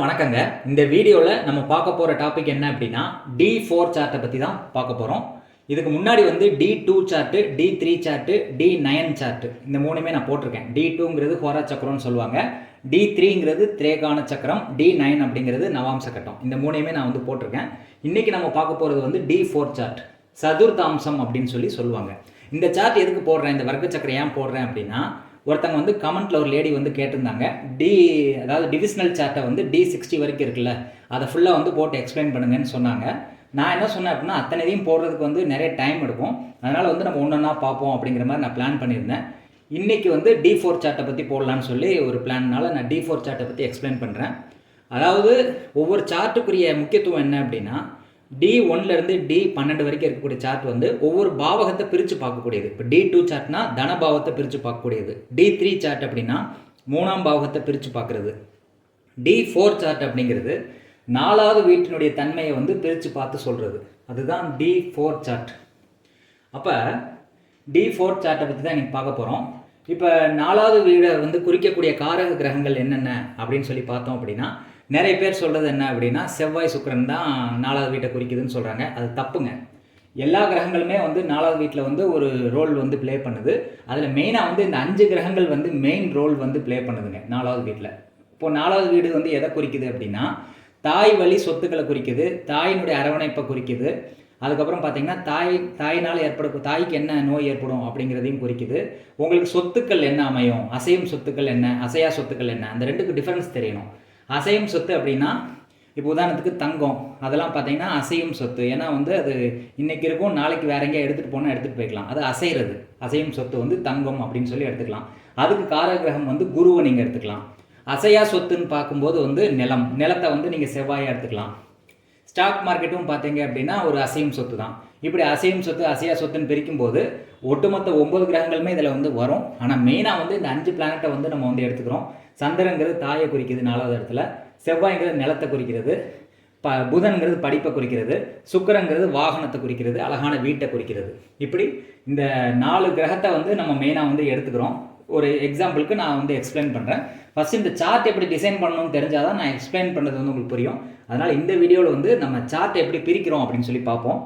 வணக்கங்க. இந்த வீடியோவில் நம்ம பார்க்க போகிற டாபிக் என்ன அப்படின்னா D4 சார்ட்டை பற்றி தான் பார்க்க போகிறோம். இதுக்கு முன்னாடி வந்து D2 chart, D3 chart, D9 chart இந்த மூணுமே நான் போட்டிருக்கேன். D2ங்கிறது ஹோரா சக்கரம்னு சொல்லுவாங்க, D3ங்கிறது திரேகான சக்கரம், D9 அப்படிங்கிறது நவாம்ச கட்டம். இந்த மூணையுமே நான் வந்து போட்டிருக்கேன். இன்றைக்கி நம்ம பார்க்க போகிறது வந்து D4 சார்ட், சதுர்த்தாம்சம் அப்படின்னு சொல்லுவாங்க. இந்த சார்ட் எதுக்கு போடுறேன், இந்த வர்க்க சக்கரம் ஏன் போடுறேன் அப்படின்னா, ஒருத்தங்க வந்து கமெண்ட்டில் ஒரு லேடி வந்து கேட்டிருந்தாங்க, அதாவது டிவிஷனல் சார்ட்டை வந்து D60 வரைக்கும் இருக்குல்ல, அதை ஃபுல்லாக வந்து போட்டு எக்ஸ்பிளைன் பண்ணுங்கன்னு சொன்னாங்க. நான் என்ன சொன்னேன் அப்படின்னா, அத்தனையும் போடுறதுக்கு வந்து நிறைய டைம் எடுக்கும், அதனால் வந்து நம்ம ஒன்றா பார்ப்போம் அப்படிங்கிற மாதிரி நான் பிளான் பண்ணியிருந்தேன். இன்றைக்கி வந்து D4 சார்ட்டை பற்றி போடலான்னு சொல்லி ஒரு பிளான்னால நான் D4 சார்ட்டை பற்றி எக்ஸ்பிளைன் பண்ணுறேன். அதாவது ஒவ்வொரு சார்ட்டுக்குரிய முக்கியத்துவம் என்ன அப்படின்னா, D1லேருந்து D12 வரைக்கும் இருக்கக்கூடிய சார்ட் வந்து ஒவ்வொரு பாவகத்தை பிரித்து பார்க்கக்கூடியது. இப்போ D2 சார்ட்னா தனபாவத்தை பிரித்து பார்க்கக்கூடியது. D3 சார்ட் அப்படின்னா 3ஆம் பாவகத்தை பிரித்து பார்க்குறது. D4 சார்ட் அப்படிங்கிறது 4வது வீட்டினுடைய தன்மையை வந்து பிரித்து பார்த்து சொல்கிறது. அதுதான் D4 சார்ட். அப்போ D4 சார்ட்டை பற்றி தான் இன்றைக்கி பார்க்க போகிறோம். இப்போ 4வது வீடை வந்து குறிக்கக்கூடிய காரக கிரகங்கள் என்னென்ன அப்படின்னு சொல்லி பார்த்தோம் அப்படின்னா, நிறைய பேர் சொல்கிறது என்ன அப்படின்னா, செவ்வாய் சுக்கிரன் தான் 4வது வீட்டை குறிக்குதுன்னு சொல்கிறாங்க. அது தப்புங்க. எல்லா கிரகங்களுமே வந்து 4வது வீட்டில் வந்து ஒரு ரோல் வந்து ப்ளே பண்ணுது. அதில் மெயினாக வந்து இந்த 5 கிரகங்கள் வந்து மெயின் ரோல் வந்து ப்ளே பண்ணுதுங்க 4வது வீட்டில். இப்போது 4வது வீடு வந்து எதை குறிக்குது அப்படின்னா, தாய் வழி சொத்துக்களை குறிக்குது, தாயினுடைய அரவணைப்பை குறிக்குது. அதுக்கப்புறம் பார்த்தீங்கன்னா தாயினால் தாய்க்கு என்ன நோய் ஏற்படும் அப்படிங்கிறதையும் குறிக்குது. உங்களுக்கு சொத்துக்கள் என்ன அமையும், அசையும் சொத்துக்கள் என்ன, அசையா சொத்துக்கள் என்ன, அந்த ரெண்டுக்கு டிஃப்ரென்ஸ் தெரியணும். அசையும் சொத்து அப்படின்னா, இப்போ உதாரணத்துக்கு தங்கம், அதெல்லாம் பார்த்தீங்கன்னா அசையும் சொத்து. ஏன்னா வந்து அது இன்றைக்கி இருக்கும், நாளைக்கு வேற எங்கேயா எடுத்துகிட்டு போனால் எடுத்துகிட்டு போய்க்கலாம். அது அசைகிறது. அசையும் சொத்து வந்து தங்கம் அப்படின்னு சொல்லி எடுத்துக்கலாம். அதுக்கு காரகிரகம் வந்து குருவை நீங்கள் எடுத்துக்கலாம். அசையா சொத்துன்னு பார்க்கும்போது வந்து நிலத்தை வந்து நீங்கள் செவ்வாயாக எடுத்துக்கலாம். ஸ்டாக் மார்க்கெட்டும் பார்த்தீங்க அப்படின்னா ஒரு அசையும் சொத்து தான். இப்படி அசையும் சொத்து அசையா சொத்துன்னு பிரிக்கும்போது ஒட்டுமொத்த 9 கிரகங்களுமே இதில் வந்து வரும். ஆனால் மெயினாக வந்து இந்த 5 பிளானட்டை வந்து நம்ம வந்து எடுத்துக்கிறோம். சந்திரங்கிறது தாயை குறிக்கிறது 4வது இடத்துல, செவ்வாய்ங்கிறது நிலத்தை குறிக்கிறது, புதன்கிறது படிப்பை குறிக்கிறது, சுக்கிரங்கிறது வாகனத்தை குறிக்கிறது, அழகான வீட்டை குறிக்கிறது. இப்படி இந்த 4 கிரகத்தை வந்து நம்ம மெயினாக வந்து எடுத்துக்கிறோம். ஒரு எக்ஸாம்பிளுக்கு நான் வந்து எக்ஸ்பிளைன் பண்ணுறேன். ஃபஸ்ட்டு இந்த சார்ட் எப்படி டிசைன் பண்ணணும்னு தெரிஞ்சால் தான் நான் எக்ஸ்பிளைன் பண்ணுறது வந்து உங்களுக்கு புரியும். அதனால் இந்த வீடியோவில் வந்து நம்ம சார்ட்டை எப்படி பிரிக்கிறோம் அப்படின்னு சொல்லி பார்ப்போம்.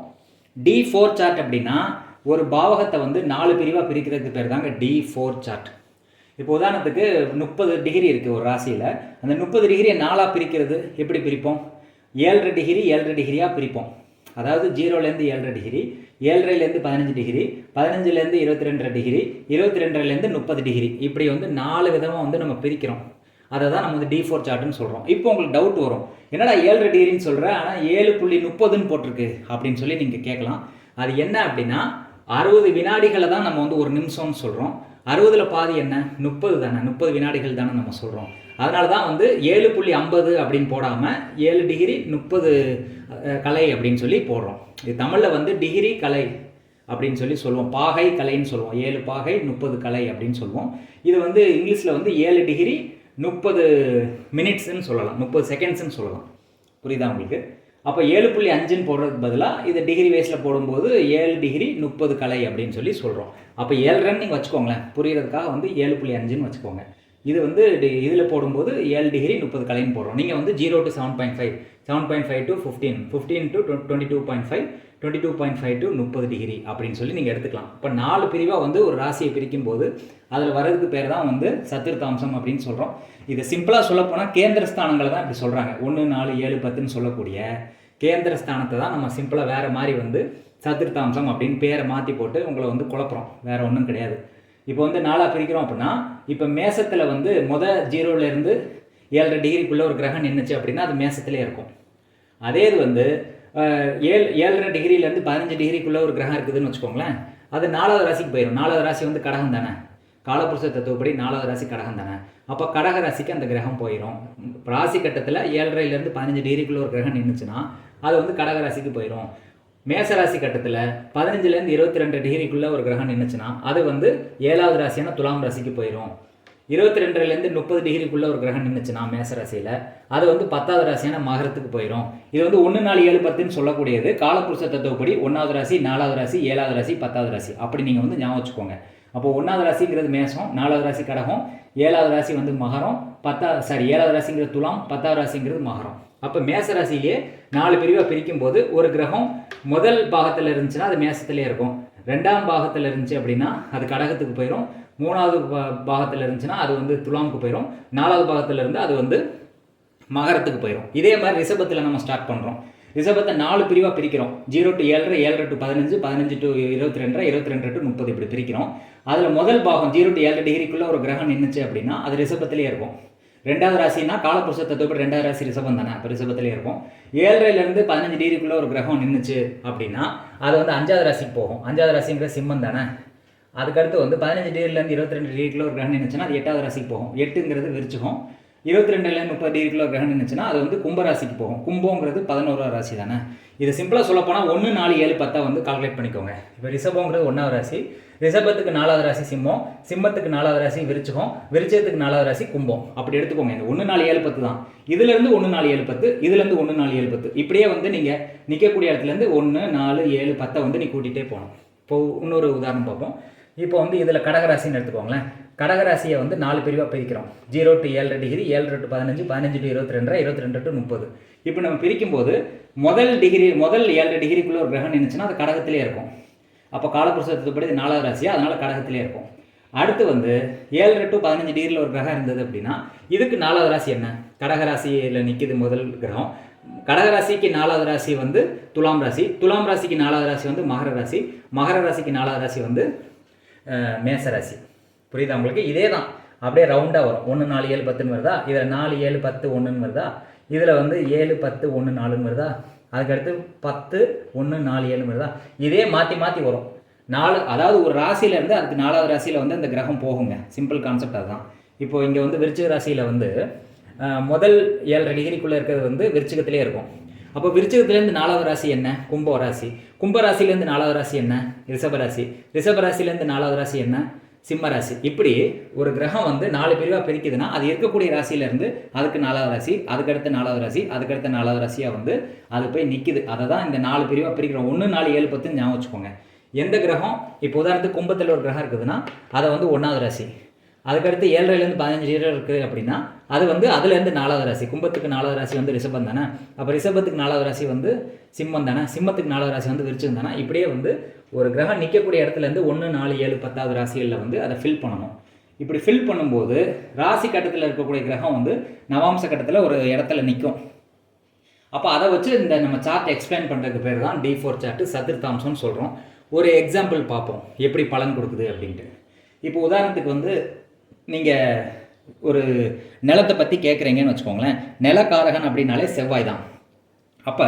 D4 சார்ட் அப்படின்னா ஒரு பாவகத்தை வந்து 4 பிரிவாக பிரிக்கிறதுக்கு பேர் தாங்க D4 சார்ட். இப்போ உதாரணத்துக்கு 30 டிகிரி இருக்குது ஒரு ராசியில். அந்த 30 டிகிரியை 4ஆக பிரிக்கிறது எப்படி பிரிப்போம்? 7.5 டிகிரி 7.5 டிகிரியாக பிரிப்போம். அதாவது 0லேருந்து 7.5 டிகிரி, 7.5லேருந்து 15 டிகிரி, 15லேருந்து 22.5 டிகிரி, 22.5லேருந்து 30 டிகிரி, இப்படி வந்து 4 விதமாக வந்து நம்ம பிரிக்கிறோம். அதை தான் நம்ம வந்து D4 சார்ட்டுன்னு சொல்கிறோம். இப்போ உங்களுக்கு டவுட் வரும், என்னடா 7.5 டிகிரின்னு சொல்கிறேன், ஆனால் 7.30ன்னு போட்டிருக்கு அப்படின்னு சொல்லி நீங்கள் கேட்கலாம். அது என்ன அப்படின்னா, 60 வினாடிகளை தான் நம்ம வந்து ஒரு நிமிஷம்னு சொல்கிறோம். 60ல் பாதி என்ன, 30 தானே, 30 வினாடிகள் தானே நம்ம சொல்கிறோம். அதனால தான் வந்து 7.50 அப்படின்னு போடாமல் 7 டிகிரி 30 கலை அப்படின்னு சொல்லி போடுறோம். இது தமிழில் வந்து டிகிரி கலை அப்படின்னு சொல்லி சொல்லுவோம். பாகை கலைன்னு சொல்லுவோம். 7 பாகை 30 கலை அப்படின்னு சொல்லுவோம். இது வந்து இங்கிலீஷில் வந்து 7 டிகிரி 30 மினிட்ஸ்ன்னு சொல்லலாம், 30 செகண்ட்ஸ்ன்னு சொல்லலாம். புரியுதா உங்களுக்கு? அப்போ 7.5ன்னு போடுறதுக்கு பதிலாக இதை டிகிரி வைஸில் போடும்போது 7 டிகிரி 30 கலை அப்படின்னு சொல்லி சொல்கிறோம். அப்போ 7 நீங்கள் வச்சுக்கோங்களேன், புரிகிறதுக்காக வந்து 7.5ன்னு வச்சுக்கோங்க. இது வந்து இதில் போடும்போது 7 டிகிரி 30 கலைன்னு போடுறோம். நீங்கள் வந்து 0 to 7.5, 7.5 to 15, 15 to 22.5, 22.5 to 30 degree அப்படின்னு சொல்லி நீங்கள் எடுத்துக்கலாம். இப்போ 4 பிரிவாக வந்து ஒரு ராசியை பிரிக்கும் போது அதில் வர்றதுக்கு பேர் தான் வந்து சதுர்த்தாம்சம் அப்படின்னு சொல்கிறோம். இது சிம்பிளாக சொல்லப்போனால் கேந்திர ஸ்தானங்களை தான் இப்படி சொல்கிறாங்க. 1, 4, 7, 10ன்னு சொல்லக்கூடிய கேந்திர ஸ்தானத்தை தான் நம்ம சிம்பிளாக வேறு மாதிரி வந்து சதுர்த்தாம்சம் அப்படின்னு பேரை மாற்றி போட்டு உங்களை வந்து குழப்பறோம். வேறு ஒன்றும் கிடையாது. இப்போ வந்து 4ஆக பிரிக்கிறோம் அப்படின்னா, இப்போ மேசத்தில் வந்து 0லேருந்து 7.5 டிகிரிக்குள்ளே ஒரு கிரகம் நின்றுச்சு அப்படின்னா அது மேசத்திலே இருக்கும். அதே இது வந்து 7.5 டிகிரிலேருந்து 15 டிகிரிக்குள்ளே ஒரு கிரகம் இருக்குதுன்னு வச்சுக்கோங்களேன், அது 4வது ராசிக்கு போயிடும். 4வது ராசி வந்து கடகம் தானே, காலபுருஷ தத்துவப்படி 4வது ராசி கடகம் தானே. அப்போ கடக ராசிக்கு அந்த கிரகம் போயிடும். ராசி கட்டத்தில் 7.5லேருந்து 15 டிகிரிக்குள்ளே ஒரு கிரகம் நின்றுச்சுன்னா அது வந்து கடக ராசிக்கு போயிடும். மேசராசி கட்டத்தில் 15லேருந்து 22 டிகிரிக்குள்ளே ஒரு கிரகம் நின்றுச்சுன்னா அது வந்து 7வது ராசியான துலாம் ராசிக்கு போயிடும். 22லேருந்து 30 டிகிரிக்குள்ளே ஒரு கிரகம் நின்றுச்சுன்னா மேசராசியில் அது வந்து 10வது ராசியான மகரத்துக்கு போயிடும். இது வந்து 1, 4, 7, 10ன்னு சொல்லக்கூடியது காலபுருஷ தத்துவப்படி 1வது ராசி, 4வது ராசி, 7வது ராசி, 10வது ராசி அப்படி நீங்கள் வந்து ஞாபகம் வச்சுக்கோங்க. அப்போ 1வது ராசிங்கிறது மேசம், 4வது ராசி கடகம், 7வது ராசி வந்து மகரம், 7வது ராசிங்கிறது துலாம், 10வது ராசிங்கிறது மகரம். அப்போ மேச ராசியிலேயே 4 பிரிவாக பிரிக்கும் போது ஒரு கிரகம் முதல் பாகத்தில் இருந்துச்சுன்னா அது மேசத்திலே இருக்கும், 2ஆம் பாகத்தில் இருந்துச்சு அப்படின்னா அது கடகத்துக்கு போயிடும், 3வது பாகத்தில் இருந்துச்சுன்னா அது வந்து துலாமுக்கு போயிடும், 4வது பாகத்தில் இருந்து அது வந்து மகரத்துக்கு போயிடும். இதே மாதிரி ரிஷபத்தில் நம்ம ஸ்டார்ட் பண்ணுறோம். ரிஷபத்தை 4 பிரிவாக பிரிக்கிறோம். 0 to 7, 7 to 15, 15 to 22, 22 to 30 இப்படி பிரிக்கிறோம். அதில் முதல் பாகம் 0 to 7 டிகிரிக்குள்ளே ஒரு கிரகம் நின்றுச்சு அப்படின்னா அது ரிஷபத்திலே இருக்கும். 2வது ராசினா காலபுருஷ தத்துவப்படி 2வது ராசி ரிஷபம் தானே, அப்போ ரிஷபத்திலே இருக்கும். 7லேருந்து 15 டிகிரிக்குள்ளே ஒரு கிரகம் நின்றுச்சு அப்படின்னா அது வந்து 5வது ராசிக்கு போகும். 5வது ராசிங்கிற சிம்மம் தானே. அதுக்கடுத்து வந்து 15 டிகிரிலேருந்து 22 டிகிரிக்குள்ளே ஒரு கிரகம் நின்றுச்சுன்னா அது 8வது ராசிக்கு போகும். 8ங்கிறது விருச்சிகம். 22லேருந்து 30 டிகிரிக்குள்ள கிரகம் நின்றுச்சுன்னா அது வந்து கும்பராசிக்கு போகும். கும்பங்கிறது 11வது ராசி தானே. இது சிம்பிளாக சொல்லப்போனால் 1, 4, 7, 10 வந்து கால்குலேட் பண்ணிக்கோங்க. இப்போ ரிஷபங்கிறது 1வது ராசி, ரிஷபத்துக்கு 4வது ராசி சிம்மம், சிம்மத்துக்கு 4வது ராசி விருச்சிகம், விருச்சிகத்துக்கு 4வது ராசி கும்பம். அப்படி எடுத்துக்கோங்க. இந்த 1, 4, 7, 10 தான். இதுலேருந்து 1, 4, 7, 10, இதுலேருந்து 1, 4, 7, 10 இப்படியே வந்து நீங்கள் நிற்கக்கூடிய இடத்துலேருந்து 1, 4, 7, 10 வந்து நீ கூட்டிகிட்டே போகணும். இப்போ இன்னொரு உதாரணம் பார்ப்போம். இப்போ வந்து இதில் கடகராசின்னு எடுத்துக்கோங்களேன். கடகராசியை வந்து 4 பிரிவாக பிரிக்கிறோம். 0 to 7 degree, 7 to 15, 15 to 22, 22 to 30. இப்போ நம்ம பிரிக்கும்போது முதல் 7 டிகிரிக்குள்ளே ஒரு கிரகம் நின்றுச்சுன்னா அது கடகத்திலே இருக்கும். அப்போ காலபுருஷத்துப்படி 4வது ராசியா, அதனால் கடகத்திலே இருக்கும். அடுத்து வந்து 7 to 15 டிகிரியில் ஒரு கிரகம் இருந்தது அப்படின்னா இதுக்கு 4வது ராசி என்ன? கடகராசியில் நிற்கிது முதல் கிரகம். கடகராசிக்கு 4வது ராசி வந்து துலாம் ராசி, துலாம் ராசிக்கு 4வது ராசி வந்து மகர ராசி, மகர ராசிக்கு 4வது ராசி வந்து மேச ராசி. புரியுதா உங்களுக்கு? இதே தான் அப்படியே ரவுண்டாக வரும். 1, 4, 7, 10 வருதா, இதில் 4, 7, 10, 1 வருதா, இதில் வந்து 7, 10, 1, 4 வருதா, அதுக்கடுத்து 10, 1, 4, 7 வருதா, இதே மாற்றி மாற்றி வரும். 4 அதாவது ஒரு ராசியிலேருந்து அதுக்கு 4வது ராசியில் வந்து அந்த கிரகம் போகுங்க. சிம்பிள் கான்செப்ட் அதுதான். இப்போ இங்கே வந்து விருச்சிக ராசியில் வந்து முதல் 7.5 டிகிரிக்குள்ளே இருக்கிறது வந்து விருச்சிகத்திலே இருக்கும். அப்போ விருச்சிகத்திலேருந்து 4வது ராசி என்ன? கும்ப ராசி. கும்ப ராசிலேருந்து 4வது ராசி என்ன? ரிஷபராசி. ரிஷபராசிலேருந்து 4வது ராசி என்ன? சிம்மராசி. இப்படி ஒரு கிரகம் வந்து 4 பிரிவாக பிரிக்குதுன்னா அது இருக்கக்கூடிய ராசியிலேருந்து அதுக்கு 4வது ராசி, அதுக்கடுத்த 4வது ராசி, அதுக்கடுத்த 4வது ராசியாக வந்து அது போய் நிற்கிது. அதை தான் இந்த 4 பிரிவாக பிரிக்கிறோம். 1, 4, 7, 10 ஞாபகம் வச்சுக்கோங்க. எந்த கிரகம் இப்போ உதாரணத்துக்கு கும்பத்தில் ஒரு கிரகம் இருக்குதுன்னா அதை வந்து 1வது ராசி, அதுக்கடுத்து 7லேருந்து 15 டிகிரி இருக்குது அப்படின்னா அது வந்து அதுலேருந்து 4வது ராசி. கும்பத்துக்கு 4வது ராசி வந்து ரிஷபம் தானே, அப்போ ரிஷபத்துக்கு 4வது ராசி வந்து சிம்மம் தானே, சிம்மத்துக்கு 4வது ராசி வந்து விருச்சிகம் தானே. இப்படியே வந்து ஒரு கிரகம் நிற்கக்கூடிய இடத்துலேருந்து 1, 4, 7, 10வது ராசிகளில் வந்து அதை ஃபில் பண்ணணும். இப்படி ஃபில் பண்ணும்போது ராசி கட்டத்தில் இருக்கக்கூடிய கிரகம் வந்து நவாம்ச கட்டத்தில் ஒரு இடத்துல நிற்கும். அப்போ அதை வச்சு இந்த நம்ம சார்ட் எக்ஸ்பிளைன் பண்ணுறதுக்கு பேர் தான் D4 சார்ட்டு, சதுர்த்தாம்சம்னு சொல்கிறோம். ஒரு எக்ஸாம்பிள் பார்ப்போம் எப்படி பலன் கொடுக்குது அப்படின்ட்டு. இப்போ உதாரணத்துக்கு வந்து நீங்கள் ஒரு நிலத்தை பற்றி கேட்குறீங்கன்னு வச்சுக்கோங்களேன். நிலக்காரகன் அப்படின்னாலே செவ்வாய் தான். அப்போ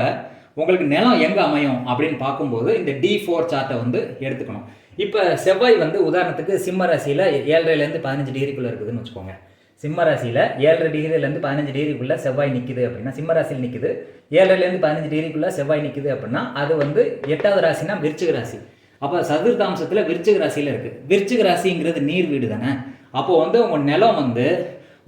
உங்களுக்கு நிலம் எங்கே அமையும் அப்படின்னு பார்க்கும்போது இந்த D4 சார்ட்டை வந்து எடுத்துக்கணும். இப்போ செவ்வாய் வந்து உதாரணத்துக்கு சிம்ம ராசியில் 7லேருந்து 15 டிகிரிக்குள்ளே இருக்குதுன்னு வச்சுக்கோங்க. சிம்ம ராசியில் 7 டிகிரிலேருந்து 15 டிகிரிக்குள்ளே செவ்வாய் நிற்குது அப்படின்னா, சிம்ம ராசியில் நிற்குது, 7லேருந்து 15 டிகிரிக்குள்ளே செவ்வாய் நிற்குது அப்படின்னா அது வந்து 8வது ராசினா விருச்சிக ராசி. அப்போ சதுர்த்தாம்சத்தில் விருச்சிக ராசியில் இருக்குது. விருச்சிக ராசிங்கிறது நீர் வீடு தானே. அப்போது வந்து உங்கள் நிலம் வந்து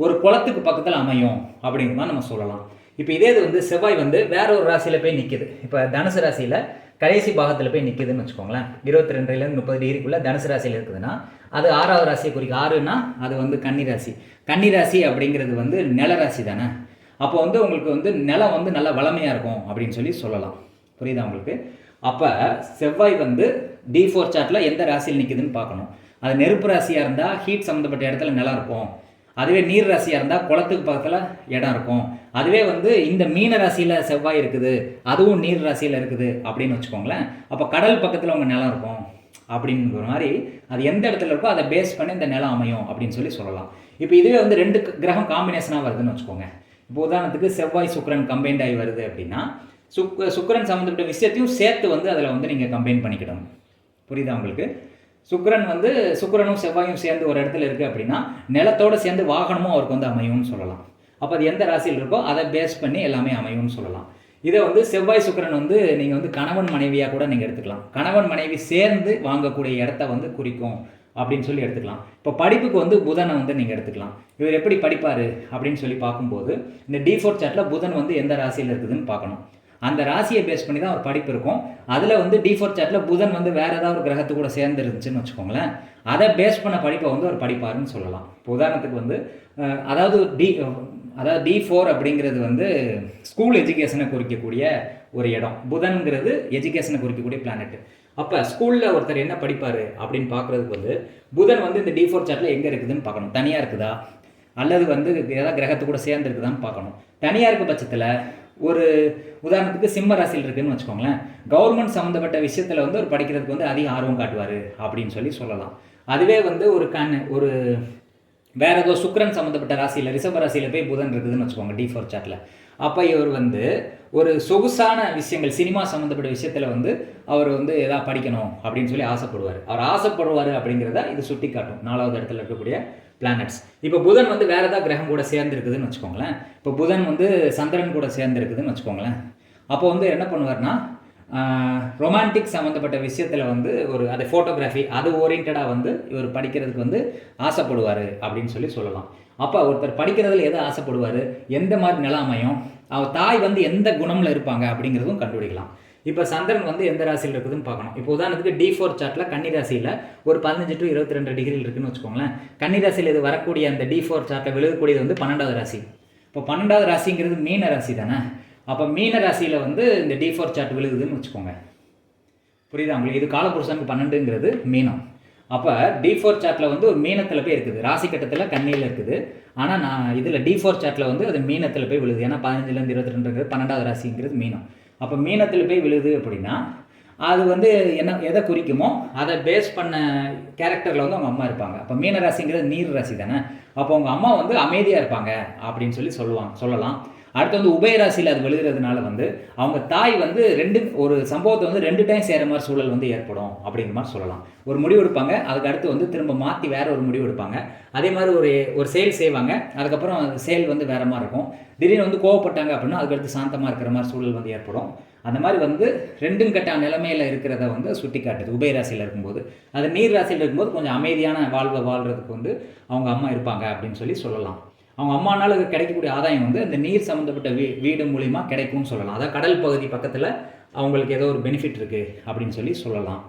ஒரு குளத்துக்கு பக்கத்தில் அமையும் அப்படிங்கிற மாதிரி நம்ம சொல்லலாம். இப்போ இதே இது வந்து செவ்வாய் வந்து வேற ஒரு ராசியில் போய் நிற்கிது. இப்போ தனுசு ராசியில் கடைசி பாகத்தில் போய் நிற்கிதுன்னு வச்சுக்கோங்களேன். 22லேருந்து 30 டிகிரிக்குள்ளே தனுசு ராசியில் இருக்குதுன்னா அது 6வது ராசியை குறிக்கும். 6னா அது வந்து கன்னி ராசி. கன்னி ராசி அப்படிங்கிறது வந்து நில ராசி தானே. அப்போ வந்து உங்களுக்கு வந்து நிலம் வந்து நல்லா வளமையாக இருக்கும் அப்படின்னு சொல்லலாம். புரியுதா உங்களுக்கு? அப்போ செவ்வாய் வந்து D4 சார்ட்டில் எந்த ராசியில் நிற்குதுன்னு பார்க்கணும். அது நெருப்பு ராசியாக இருந்தால் ஹீட் சம்மந்தப்பட்ட இடத்துல நிலம் இருக்கும். அதுவே நீர் ராசியாக இருந்தால் குளத்துக்கு பக்கத்தில் இடம் இருக்கும். அதுவே வந்து இந்த மீன ராசியில் செவ்வாய் இருக்குது, அதுவும் நீர் ராசியில் இருக்குது அப்படின்னு வச்சுக்கோங்களேன். அப்போ கடல் பக்கத்தில் உங்கள் நிலம் இருக்கும் அப்படிங்கிற மாதிரி அது எந்த இடத்துல இருக்கோ அதை பேஸ் பண்ணி இந்த நிலம் அமையும் அப்படின்னு சொல்லலாம். இப்போ இதுவே வந்து 2 கிரகம் காம்பினேஷனாக வருதுன்னு வச்சுக்கோங்க. இப்போ உதாரணத்துக்கு செவ்வாய் சுக்கிரன் கம்பைன்ட் ஆகி வருது அப்படின்னா சுக்கிரன் சம்மந்தப்பட்ட விஷயத்தையும் சேர்த்து வந்து அதில் வந்து நீங்கள் கம்பைன் பண்ணிக்கிடணும். புரியுதா உங்களுக்கு? சுக்கிரனும் செவ்வாயும் சேர்ந்து ஒரு இடத்துல இருக்குது அப்படின்னா நிலத்தோடு சேர்ந்து வாகனமும் அவருக்கு வந்து அமையும்னு சொல்லலாம். அப்போ அது எந்த ராசியில் இருக்கோ அதை பேஸ் பண்ணி எல்லாமே அமையும்னு சொல்லலாம். இதை வந்து செவ்வாய் சுக்கிரன் வந்து நீங்கள் வந்து கணவன் மனைவியாக கூட நீங்கள் எடுத்துக்கலாம். கணவன் மனைவி சேர்ந்து வாங்கக்கூடிய இடத்த வந்து குறிக்கும் அப்படின்னு எடுத்துக்கலாம். இப்போ படிப்புக்கு வந்து புதனை வந்து நீங்கள் எடுத்துக்கலாம். இவர் எப்படி படிப்பார் அப்படின்னு பார்க்கும்போது இந்த D4 சார்ட்டில் புதன் வந்து எந்த ராசியில் இருக்குதுன்னு பார்க்கணும். அந்த ராசியை பேஸ் பண்ணி தான் ஒரு படிப்பு இருக்கும். அதில் வந்து D4 சார்ட்டில் புதன் வந்து வேறு ஏதாவது ஒரு கிரகத்து கூட சேர்ந்து இருந்துச்சுன்னு வச்சுக்கோங்களேன், அதை பேஸ் பண்ண படிப்பை வந்து ஒரு படிப்பாருன்னு சொல்லலாம். இப்போ உதாரணத்துக்கு வந்து அதாவது D4 அப்படிங்கிறது வந்து ஸ்கூல் எஜுகேஷனை குறிக்கக்கூடிய ஒரு இடம். புதன்கிறது எஜுகேஷனை குறிக்கக்கூடிய பிளானட். அப்போ ஸ்கூலில் ஒருத்தர் என்ன படிப்பார் அப்படின்னு பார்க்குறதுக்கு வந்து புதன் வந்து இந்த D4 சார்ட்டில் எங்கே இருக்குதுன்னு பார்க்கணும். தனியாக இருக்குதா அல்லது வந்து ஏதாவது கிரகத்து கூட சேர்ந்து இருக்குதான்னு பார்க்கணும். தனியாக இருக்க பட்சத்தில் ஒரு உதாரணத்துக்கு சிம்ம ராசியில் இருக்குதுன்னு வச்சுக்கோங்களேன், கவர்மெண்ட் சம்மந்தப்பட்ட விஷயத்தில் வந்து ஒரு படிக்கிறதுக்கு வந்து அதிக ஆர்வம் காட்டுவார் அப்படின்னு சொல்லலாம். அதுவே வந்து ஒரு வேற ஏதோ சுக்கிரன் சம்மந்தப்பட்ட ராசியில் ரிஷப ராசியில் போய் புதன் இருக்குதுன்னு வச்சுக்கோங்க D4 சார்ட்டில், அப்போ இவர் வந்து ஒரு சொகுசான விஷயங்கள் சினிமா சம்மந்தப்பட்ட விஷயத்தில் வந்து அவர் வந்து எதாவது படிக்கணும் அப்படின்னு சொல்லி ஆசைப்படுவார். அவர் ஆசைப்படுவார் அப்படிங்கிறத இது சுட்டி காட்டும் 4வது இடத்துல இருக்கக்கூடிய பிளானட்ஸ். இப்போ புதன் வந்து வேறு ஏதாவது கிரகம் கூட சேர்ந்துருக்குதுன்னு வச்சுக்கோங்களேன், இப்போ புதன் வந்து சந்திரன் கூட சேர்ந்துருக்குதுன்னு வச்சுக்கோங்களேன், அப்போ வந்து என்ன பண்ணுவார்னா ரொமான்டிக் சம்மந்தப்பட்ட விஷயத்தில் வந்து அது ஃபோட்டோகிராஃபி அது ஓரியன்டாக வந்து இவர் படிக்கிறதுக்கு வந்து ஆசைப்படுவார் அப்படின்னு சொல்லலாம். அப்போ ஒருத்தர் படிக்கிறதுல எதை ஆசைப்படுவார், எந்த மாதிரி நிலை அமையும், அவர் தாய் வந்து எந்த குணமில் இருப்பாங்க அப்படிங்கிறதும் கண்டுபிடிக்கலாம். இப்போ சந்திரன் வந்து எந்த ராசியில் இருக்குதுன்னு பார்க்கணும். இப்போ உதாரணத்துக்கு D4 சார்ட்டில் கன்னி ராசியில் ஒரு 15 to 22 டிகிரியில் இருக்குதுன்னு வச்சுக்கோங்களேன். கன்னி ராசியில் இது வரக்கூடிய அந்த D4 சார்ட்டை விழுகக்கூடியது வந்து 12வது ராசி. இப்போ 12வது ராசிங்கிறது மீன ராசி தானே. அப்போ மீன ராசியில் வந்து இந்த D4 சார்ட் விழுகுதுன்னு வச்சுக்கோங்க. புரியுதா உங்களுக்கு? இது காலபுருஷனுக்கு 12ங்கிறது மீனம். அப்போ D4 சார்ட்டில் வந்து ஒரு மீனத்தில் போய் இருக்குது, ராசி கட்டத்தில் கன்னியில் இருக்குது. ஆனால் நான் இதில் D4 சார்ட்டில் வந்து அது மீனத்தில் போய் விழுது. ஏன்னா 15லேருந்து 22ங்கிறது 12வது ராசிங்கிறது மீனம். அப்போ மீனத்தில் போய் விழுது அப்படின்னா அது வந்து எதை குறிக்குமோ அதை பேஸ் பண்ண கேரக்டரில் வந்து அவங்க அம்மா இருப்பாங்க. அப்போ மீன ராசிங்கிறது நீர் ராசி தானே. அப்போ அவங்க அம்மா வந்து அமைதியாக இருப்பாங்க அப்படின்னு சொல்லலாம். அடுத்து வந்து உபயராசியில் அது விழுகிறதுனால வந்து அவங்க தாய் வந்து ஒரு சம்பவத்தை வந்து 2 டைம் சேர மாதிரி சூழல் வந்து ஏற்படும் அப்படிங்கிற மாதிரி சொல்லலாம். ஒரு முடிவு எடுப்பாங்க, அதுக்கு அடுத்து வந்து திரும்ப மாற்றி வேற ஒரு முடிவு எடுப்பாங்க. அதே மாதிரி ஒரு செயல் செய்வாங்க, அதுக்கப்புறம் செயல் வந்து வேற மாதிரி இருக்கும். திடீர்னு வந்து கோவப்பட்டாங்க அப்படின்னா அதுக்கடுத்து சாந்தமாக இருக்கிற மாதிரி சூழல் வந்து ஏற்படும். அந்த மாதிரி வந்து 2 கட்ட நிலைமையில் இருக்கிறத வந்து சுட்டி காட்டுது உபயராசியில் இருக்கும்போது. அது நீர் ராசியில் இருக்கும்போது கொஞ்சம் அமைதியான வாழ்வை வாழ்கிறதுக்கு வந்து அவங்க அம்மா இருப்பாங்க அப்படின்னு சொல்லலாம். அவங்க அம்மானால கிடைக்கக்கூடிய ஆதாயம் வந்து அந்த நீர் சம்மந்தப்பட்ட வீடு மூலிமா கிடைக்கும்னு சொல்லலாம். அதாவது கடல் பகுதி பக்கத்தில் அவங்களுக்கு ஏதோ ஒரு பெனிஃபிட் இருக்குது அப்படின்னு சொல்லலாம்.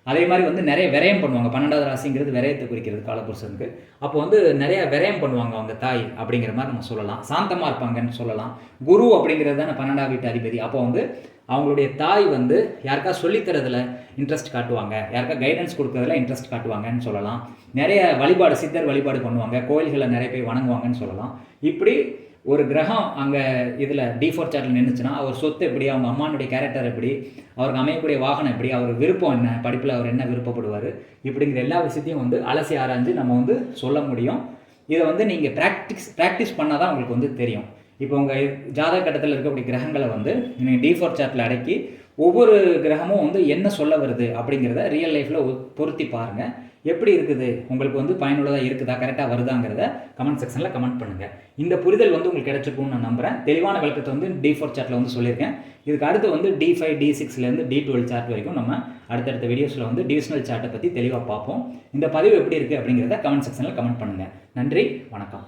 அதே மாதிரி வந்து நிறைய விரயம் பண்ணுவாங்க. 12வது ராசிங்கிறது விரயத்தை குறிக்கிறது காலபுருஷனுக்கு. அப்போ வந்து நிறைய விரயம் பண்ணுவாங்க அவங்க தாய் அப்படிங்கிற மாதிரி நம்ம சொல்லலாம். சாந்தமாக இருப்பாங்கன்னு சொல்லலாம். குரு அப்படிங்கிறது தானே 12ஆம் வீட்டு அதிபதி. அப்போ வந்து அவங்களுடைய தாய் வந்து யாருக்கா சொல்லித்தரதுல இன்ட்ரெஸ்ட் காட்டுவாங்க, யாருக்கா கைடன்ஸ் கொடுக்கறதுல இன்ட்ரெஸ்ட் காட்டுவாங்கன்னு சொல்லலாம். நிறைய வழிபாடு சித்தர் வழிபாடு பண்ணுவாங்க, கோயில்களை நிறைய பேர் வணங்குவாங்கன்னு சொல்லலாம். இப்படி ஒரு கிரகம் அங்கே இதில் D4 சார்ட்டில் நின்றுச்சுன்னா அவர் சொத்து எப்படி, அவங்க அம்மானுடைய கேரக்டர் எப்படி, அவருக்கு அமையக்கூடிய வாகனம் எப்படி, அவர் விருப்பம் என்ன, படிப்பில் அவர் என்ன விருப்பப்படுவார், இப்படிங்கிற எல்லா விஷயத்தையும் வந்து அலசி ஆராய்ஞ்சு நம்ம வந்து சொல்ல முடியும். இதை வந்து நீங்கள் ப்ராக்டிஸ் பண்ணால் தான் உங்களுக்கு வந்து தெரியும். இப்போ உங்கள் ஜாதக கட்டத்தில் இருக்கக்கூடிய கிரகங்களை வந்து நீங்கள் D4 சார்ட்டில் அடக்கி ஒவ்வொரு கிரகமும் வந்து என்ன சொல்ல வருது அப்படிங்கிறத ரியல் லைஃப்பில் பொருத்தி பாருங்கள். எப்படி இருக்குது, உங்களுக்கு வந்து பயனுள்ளதாக இருக்குதா, கரெக்டாக வருதாங்கிறத கமெண்ட் செக்ஷனில் கமெண்ட் பண்ணுங்கள். இந்த புரிதல் வந்து உங்களுக்கு கிடைச்சிருக்கும்னு நான் நம்புகிறேன். தெளிவான விளக்கத்தை வந்து D4 சார்ட்டில் வந்து சொல்லியிருக்கேன். இதுக்கு அடுத்து வந்து D5 D6லேருந்து D12 சார்ட் வரைக்கும் நம்ம அடுத்தடுத்த வீடியோஸில் வந்து டிவிஷனல் சார்ட்டை பற்றி தெளிவாக பார்ப்போம். இந்த பதிவு எப்படி இருக்குது அப்படிங்கிறத கமெண்ட் செக்ஷனில் கமெண்ட் பண்ணுங்கள். நன்றி, வணக்கம்.